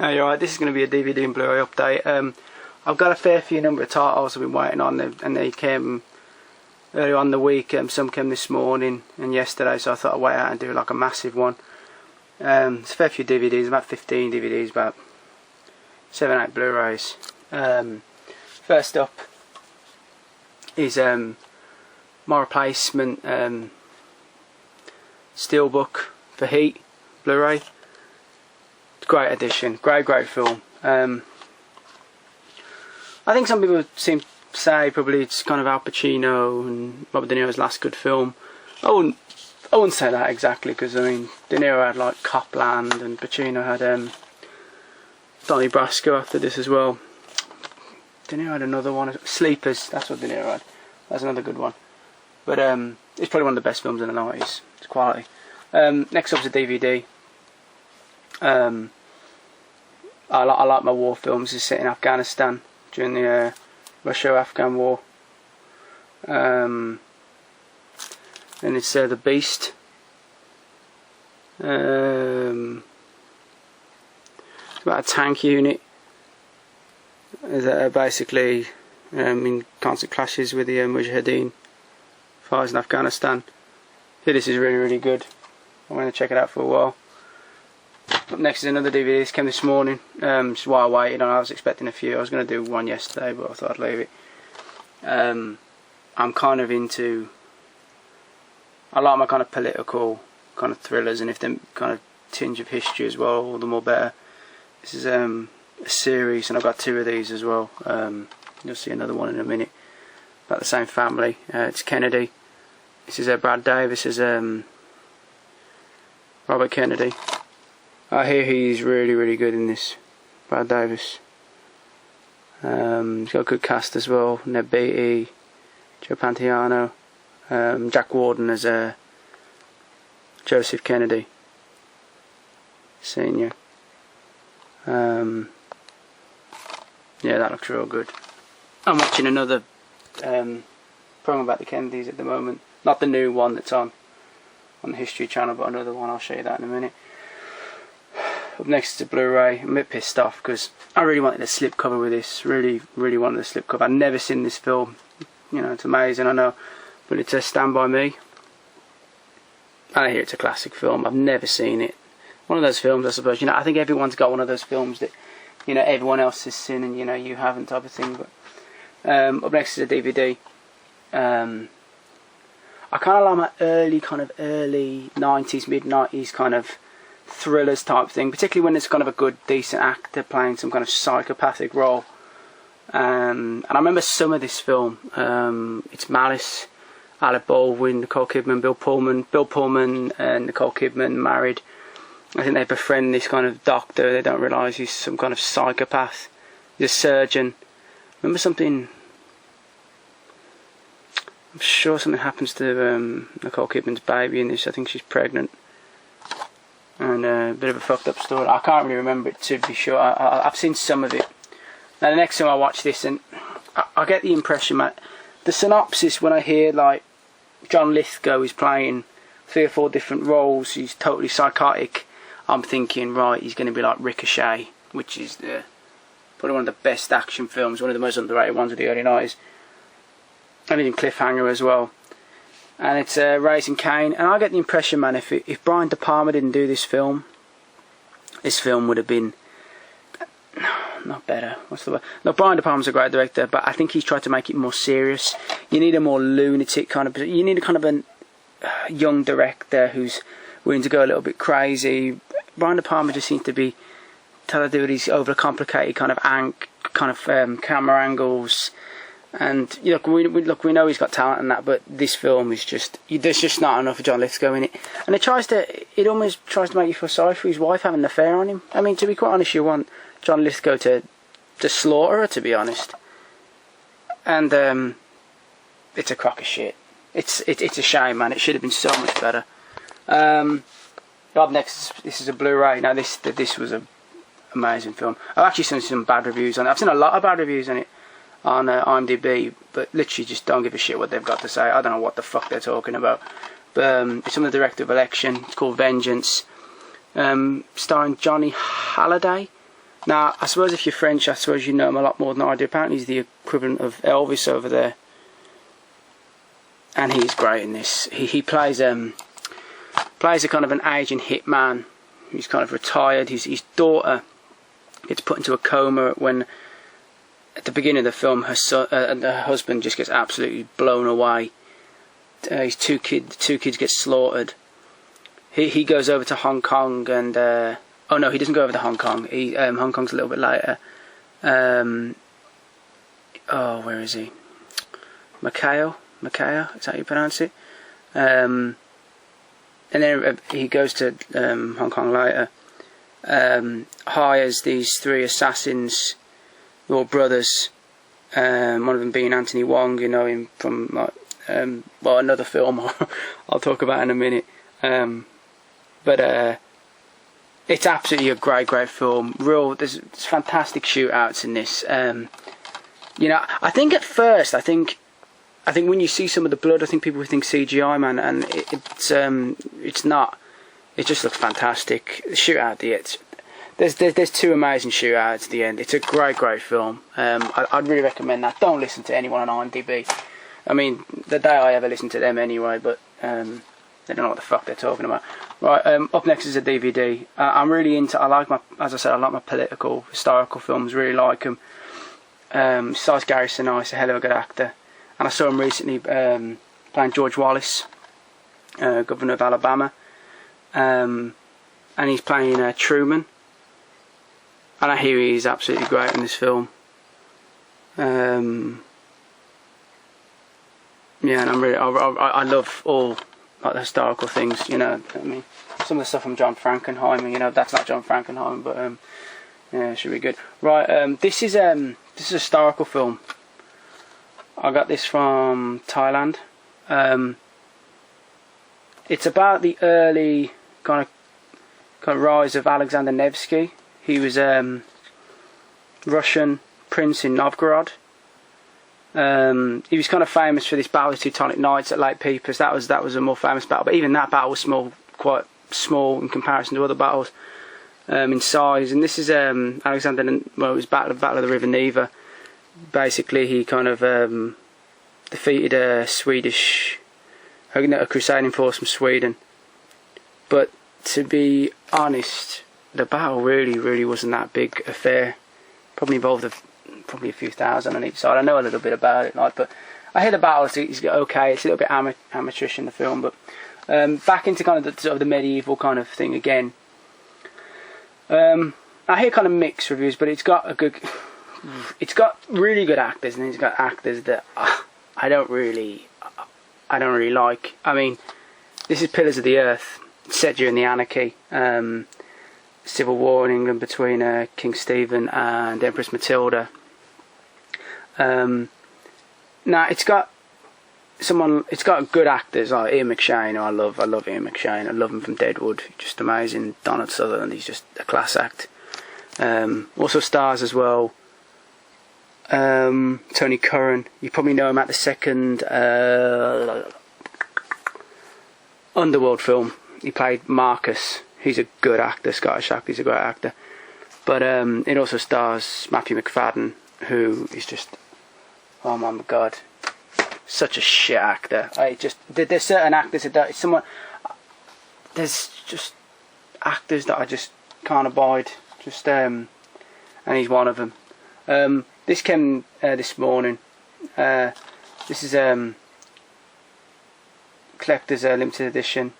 Hey, you're right, this is going to be a DVD and Blu-ray update. I've got a fair few number of titles I've been waiting on, and they came earlier on in the week. Some came this morning and yesterday, so I thought I'd wait out and do like a massive one. It's a fair few DVDs, about 15 DVDs, about 7 or 8 Blu-rays. First up is my replacement Steelbook for Heat Blu-ray. Great addition, great film. I think some people seem to say probably it's kind of Al Pacino and Robert De Niro's last good film. I wouldn't say that exactly, because I mean De Niro had like Copland and Pacino had Donnie Brasco after this as well. De Niro had another one, Sleepers. That's what De Niro had. That's another good one. But it's probably one of the best films in the 90s. It's quality. Next up is a DVD. I like my war films. It's set in Afghanistan during the Russia-Afghan War. And it's The Beast. It's about a tank unit that are basically in constant clashes with the Mujahideen fighters in Afghanistan. So this is really good. I'm going to check it out for a while. Up next is another DVD. This came this morning. Which is why I waited on. I was expecting a few. I was going to do one yesterday, but I thought I'd leave it. I'm kind of into... I like my kind of political kind of thrillers, and if they kind of tinge of history as well, all the more better. This is a series, and I've got 2 of these as well. You'll see another one in a minute. About the same family. It's Kennedy. This is Brad Davis as Robert Kennedy. I hear he's really good in this, Brad Davis. He's got a good cast as well. Ned Beatty, Joe Pantoliano, Jack Warden as Joseph Kennedy Senior. Yeah, that looks real good. I'm watching another program about the Kennedys at the moment. Not the new one that's on the History Channel, but another one. I'll show you that in a minute. Up next is a Blu-ray. I'm a bit pissed off because I really wanted a slipcover with this. Really wanted a slipcover. I've never seen this film. You know, it's amazing, I know. But it's a Stand By Me. I hear it's a classic film. I've never seen it. One of those films, I suppose. You know, I think everyone's got one of those films that, you know, everyone else has seen and, you know, you haven't, type of thing. But up next is a DVD. I kind of like my early 90s, mid-90s kind of thrillers type thing, particularly when it's kind of a good, decent actor playing some kind of psychopathic role. And I remember some of this film. It's Malice, Alec Baldwin, Nicole Kidman, Bill Pullman. Bill Pullman and Nicole Kidman married. I think they befriend this kind of doctor. They don't realise he's some kind of psychopath. He's a surgeon. Remember something... I'm sure something happens to Nicole Kidman's baby in this. I think she's pregnant. And a bit of a fucked up story. I can't really remember it, to be sure. I've seen some of it. Now the next time I watch this, and I get the impression, Matt, the synopsis, when I hear like John Lithgow is playing 3 or 4 different roles, he's totally psychotic, I'm thinking, right, he's going to be like Ricochet, which is probably one of the best action films, one of the most underrated ones of the early 90s. And even Cliffhanger as well. And it's Raising Cain, and I get the impression, man, if Brian De Palma didn't do this film would have been not better. What's the word? No, Brian De Palma's a great director, but I think he's tried to make it more serious. You need a more lunatic kind of. You need a kind of a young director who's willing to go a little bit crazy. Brian De Palma just seems to be trying to do these overcomplicated kind of camera angles. And look, we know he's got talent in that, but this film is just, there's just not enough of John Lithgow in it, and it almost tries to make you feel sorry for his wife having an affair on him. I mean, to be quite honest, you want John Lithgow to slaughter her, to be honest. And it's a crock of shit. It's a shame, man. It should have been so much better. Up next, this is a Blu-ray. Now this was an amazing film. I've actually seen some bad reviews on it. I've seen a lot of bad reviews on it on IMDb, but literally just don't give a shit what they've got to say. I don't know what the fuck they're talking about. But it's from the director of Election. It's called Vengeance, starring Johnny Halliday Now, I suppose if you're French, I suppose you know him a lot more than I do. Apparently he's the equivalent of Elvis over there. And he's great in this. He plays a kind of an aging hitman. He's kind of retired. His daughter gets put into a coma when, at the beginning of the film, her husband just gets absolutely blown away. His two kids get slaughtered. He goes over to Hong Kong and oh no, he doesn't go over to Hong Kong. Hong Kong's a little bit later. Oh, where is he? Macau, is that how you pronounce it? And then he goes to Hong Kong later. Hires these 3 assassins, or brothers. One of them being Anthony Wong, you know him from like, well, another film I'll talk about in a minute. But it's absolutely a great film. There's fantastic shootouts in this. You know, I think at first, I think when you see some of the blood, I think people would think CGI, man, and it's not. It just looks fantastic. The shootout at the end. There's 2 amazing shootouts at the end. It's a great film. I'd really recommend that. Don't listen to anyone on IMDb. I mean, the day I ever listen to them anyway, but they don't know what the fuck they're talking about. Right, up next is a DVD. I'm really into. As I said, I like my political, historical films. Really like them. Besides Gary Sinise, a hell of a good actor, and I saw him recently playing George Wallace, Governor of Alabama, and he's playing Truman. And I hear he's absolutely great in this film. Yeah, and I love all like the historical things. You know, I mean, some of the stuff from John Frankenheimer. You know, that's not John Frankenheimer, but yeah, it should be good. Right, this is a historical film. I got this from Thailand. It's about the early kind of rise of Alexander Nevsky. He was Russian prince in Novgorod. He was kind of famous for this battle of the Teutonic Knights at Lake Peepers. That was a more famous battle, but even that battle was quite small in comparison to other battles in size. And this is Alexander. Well, it was Battle of the River Neva. Basically, he kind of defeated a crusading force from Sweden. But to be honest, the battle really wasn't that big affair. Probably involved a few thousand on each side. I know a little bit about it, but I hear the battle is okay. It's a little bit amateurish in the film, but back into kind of the medieval kind of thing again. I hear kind of mixed reviews, but it's got really good actors, and it's got actors that I don't really like. I mean, this is Pillars of the Earth, set during the Anarchy. Civil War in England between King Stephen and Empress Matilda. Now it's got good actors like Ian McShane, who I love Ian McShane. I love him from Deadwood, just amazing. Donald Sutherland, he's just a class act. Also stars as well Tony Curran. You probably know him at the second Underworld film. He played Marcus. He's a good actor, Scottish actor, he's a great actor. But it also stars Matthew McFadden, who is just, oh my god, such a shit actor. There's certain actors there's just actors that I just can't abide. And he's one of them. This came this morning. This is collector's limited edition.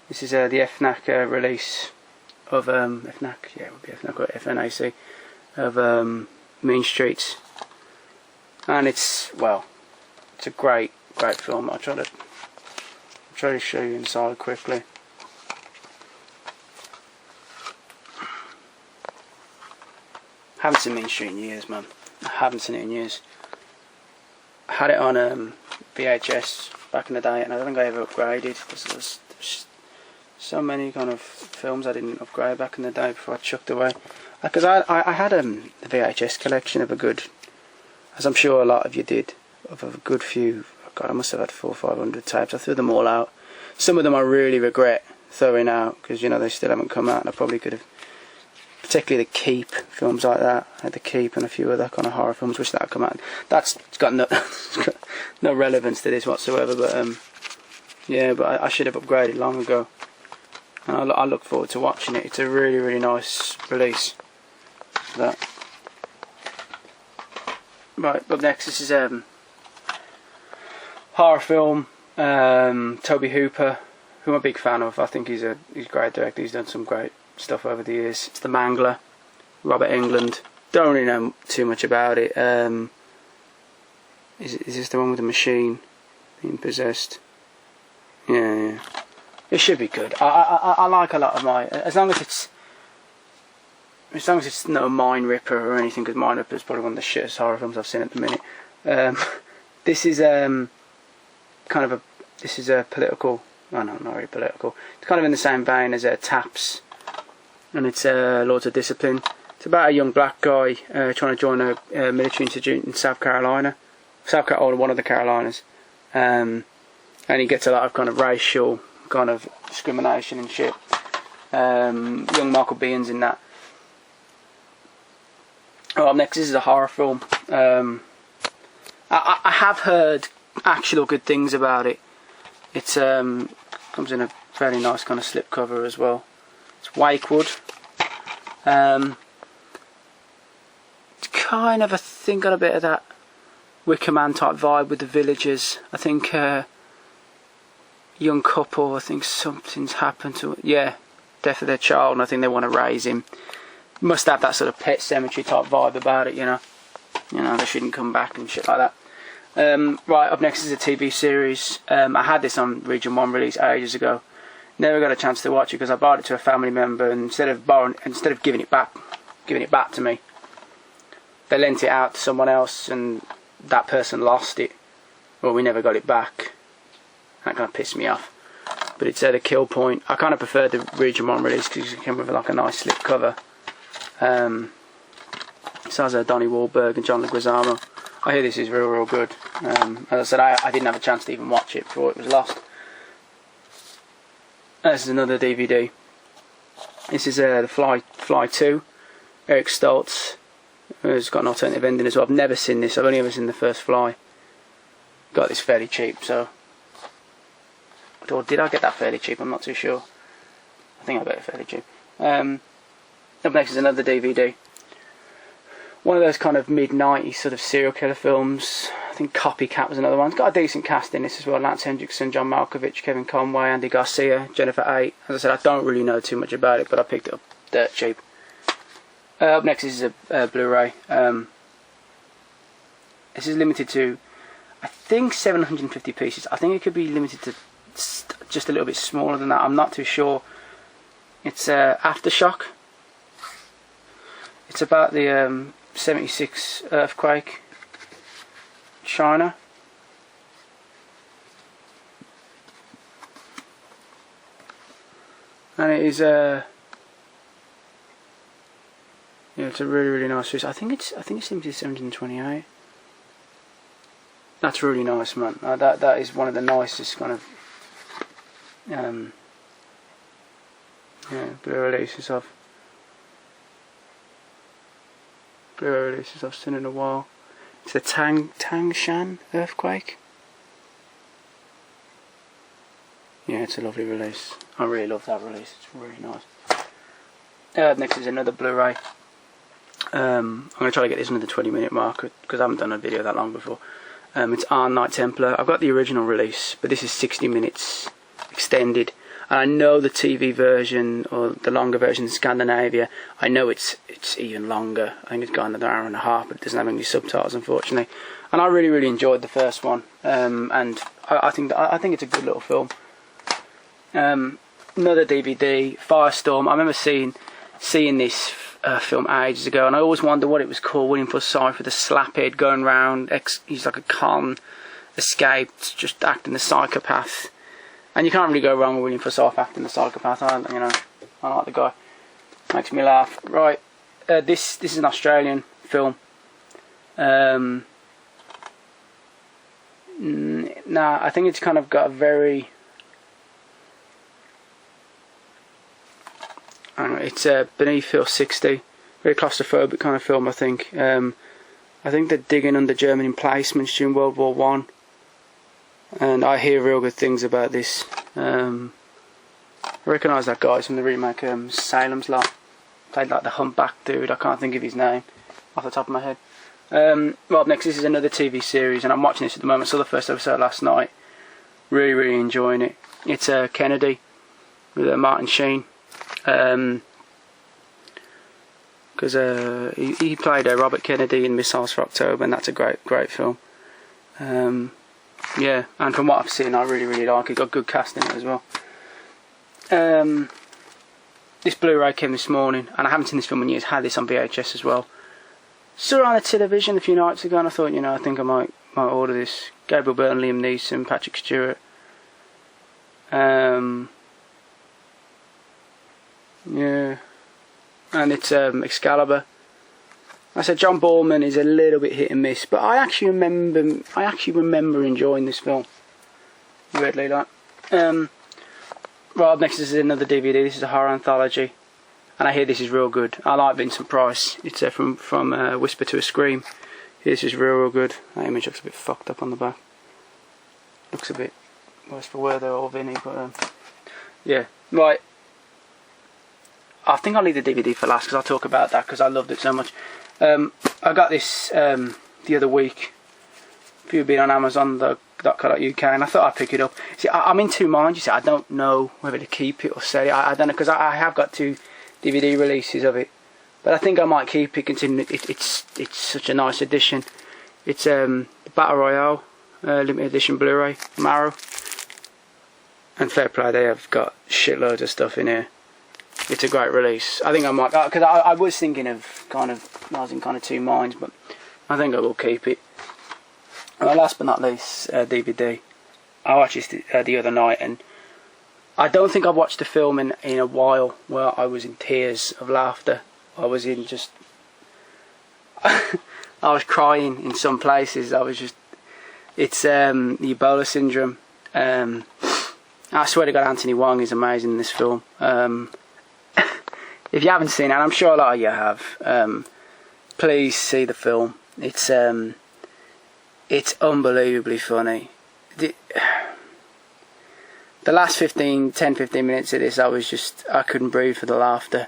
This is the FNAC release of FNAC, yeah, it would be FNAC or FNAC of Mean Streets, and it's a great film. I'll try to show you inside quickly. I haven't seen Mean Street in years, man. I haven't seen it in years. I had it on VHS back in the day, and I don't think I ever upgraded. There's so many kind of films I didn't upgrade back in the day before I chucked away. Because I had a VHS collection of a good, as I'm sure a lot of you did, of a good few. God, I must have had 400 or 500 tapes. I threw them all out. Some of them I really regret throwing out because, you know, they still haven't come out, and I probably could have particularly the Keep films like that. The Keep and a few other kind of horror films. Wish that had come out. That's got no it's got no relevance to this whatsoever. But yeah, but I should have upgraded long ago. And I look forward to watching it. It's a really, really nice release. That. Right, up next, this is horror film. Toby Hooper, who I'm a big fan of. I think he's a great director. He's done some great stuff over the years. It's The Mangler, Robert Englund. Don't really know too much about it. Is this the one with the machine being possessed? Yeah. It should be good. I like a lot of my, as long as it's no Mind Ripper or anything, because Mind Ripper is probably one of the shittest horror films I've seen at the minute. This is this is a political. Oh no, not really political. It's kind of in the same vein as Taps, and it's Lords of Discipline. It's about a young black guy trying to join a military institute in South Carolina, or one of the Carolinas, and he gets a lot of kind of racial kind of discrimination and shit. Young Michael Biehn's in that. Oh, next, this is a horror film. I have heard actual good things about it. It's comes in a very nice kind of slipcover as well. It's Wakewood. It's kind of, I think, got a bit of that Wicker Man type vibe with the villagers. I think young couple, I think something's happened to it. Yeah, death of their child, and I think they want to raise him. Must have that sort of Pet Cemetery type vibe about it, you know, they shouldn't come back and shit like that. Right, up next is a TV series. I had this on Region 1 release ages ago. Never got a chance to watch it because I borrowed it to a family member, and instead of giving it back to me, they lent it out to someone else, and that person lost it. Well, we never got it back. That kind of pissed me off. But it's The Kill Point. I kind of preferred the Region 1 release because it came with like a nice slip cover. It stars Donnie Wahlberg and John Leguizamo. I hear this is real, real good. As I said, I didn't have a chance to even watch it before it was lost. This is another DVD. This is The Fly 2. Eric Stoltz has got an alternative ending as well. I've never seen this. I've only ever seen the first Fly. Got this fairly cheap, so... Or did I get that fairly cheap? I'm not too sure. I think I got it fairly cheap. Up next is another DVD. One of those kind of mid-90s sort of serial killer films. I think Copycat was another one. It's got a decent cast in this as well. Lance Hendrickson, John Malkovich, Kevin Conway, Andy Garcia, Jennifer Ate. As I said, I don't really know too much about it, but I picked it up dirt cheap. Up next is a Blu-ray. This is limited to, I think, 750 pieces. I think it could be limited to just a little bit smaller than that. I'm not too sure. It's Aftershock. It's about the 76 earthquake, China. And it is yeah, it's a really, really nice piece. I think it's limited to 728. That's really nice, man. That is one of the nicest kind of Blu-ray releases I've seen in a while. It's the Tangshan earthquake. Yeah, it's a lovely release. I really love that release. It's really nice. Next is another Blu-ray. I'm going to try to get this under the 20-minute mark because I haven't done a video that long before. It's Arn Knight Templar. I've got the original release, but this is 60 minutes extended. And I know the TV version, or the longer version in Scandinavia, I know it's even longer. I think it's got another hour and a half, but it doesn't have any subtitles, unfortunately. And I really, really enjoyed the first one. And I think it's a good little film. Another DVD, Firestorm. I remember seeing this film ages ago, and I always wondered what it was called. William Forsythe with a slaphead going round. He's like a con, escaped, just acting the psychopath. And you can't really go wrong with William Forsythe acting the psychopath. I like the guy. Makes me laugh. Right, this is an Australian film. I think it's kind of got a very... It's Beneath Hill 60, very claustrophobic kind of film, I think. I think they're digging under German emplacements during World War One, and I hear real good things about this. I recognise that guy from the remake Salem's Lot. Played like the humpback dude. I can't think of his name off the top of my head. Well, up next, this is another TV series, and I'm watching this at the moment. Saw the first episode last night. Really enjoying it. It's Kennedy with Martin Sheen. Because he played Robert Kennedy in Missiles for October, and that's a great film. Yeah, and from what I've seen, I really like it. Got good casting in it as well. This Blu-ray came this morning, and I haven't seen this film in years. Had this on VHS as well. Saw it on the television a few nights ago, and I thought, I think I might order this. Gabriel Byrne, Liam Neeson, Patrick Stewart. Yeah, and it's Excalibur. I said John Boorman is a little bit hit and miss, but I actually remember enjoying this film. Weirdly, like. Right up next, this is another DVD. This is a horror anthology, and I hear this is real good. I like Vincent Price. It's from Whisper to a Scream. This is real good. That image looks a bit fucked up on the back. Looks a bit worse for wear though, or Vinny, but yeah. Right. I think I'll leave the DVD for last because I'll talk about that because I loved it so much. I got this the other week. If you've been on Amazon.co.uk, and I thought I'd pick it up. See, I'm in two minds. You see, I don't know whether to keep it or sell it. I don't know because I have got 2 DVD releases of it, but I think I might keep it considering it's such a nice edition. It's Battle Royale limited edition Blu-ray from Arrow, and fair play, they have got shitloads of stuff in here. It's a great release. I think I might, because I was thinking of I was in kind of two minds, but I think I will keep it. And last but not least, DVD. I watched this the other night, and I don't think I've watched a film in a while where I was in tears of laughter. I was in just... I was crying in some places. It's the Ebola syndrome. I swear to God, Anthony Wong is amazing in this film. If you haven't seen it, and I'm sure a lot of you have, please see the film. It's unbelievably funny. The last 10-15 minutes of this, I couldn't breathe for the laughter.